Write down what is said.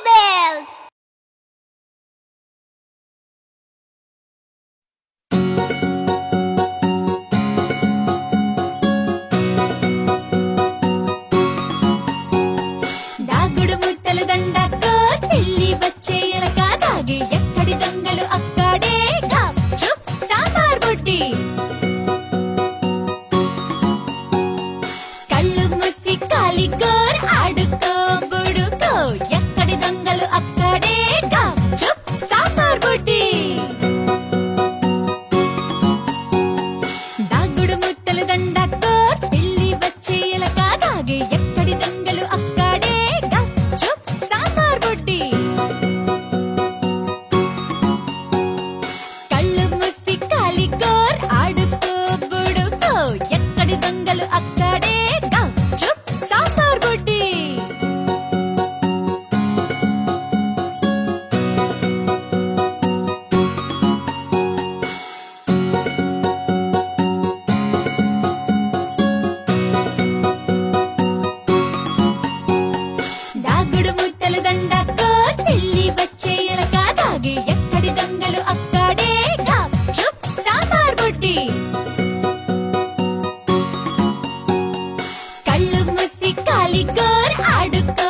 bells. దాగుడు ముట్టలు దండాకో చెల్లి వచ్చే ఎలక దాగి ఎక్కడి దొంగలు అక్కడే గప్ చుప్ సాంబార్ బుడ్డి కళ్ళు మూసి కాలిగోర్ ఆడుకో బుడుకో ఎక్కడి దొంగలు అక్కడే గప్ చుప్ సాంబార్ బుడ్డి దాగుడు ముట్టలు దండాకో చెల్లి వచ్చే ఎలక దాగి ఎక్కడి దొంగలు అక్కడే గప్ చుప్ సాంబార్ బుడ్డి కళ్ళు మూసి కాలిగోర్ ఆడుకో బుడుకో ఎక్కడి దొంగలు అక్కడే గప్ చుప్ సాంబార్ బుడ్డి దాగుడు ముట్టలు దండాకో చెల్లి వచ్చే ఎలక దాగి ఎక్కడి దొంగలు అక్కడే గప్ చుప్ సాంబార్ బుడ్డి కళ్ళు మూసి కాలిగోర్ ఆడుకో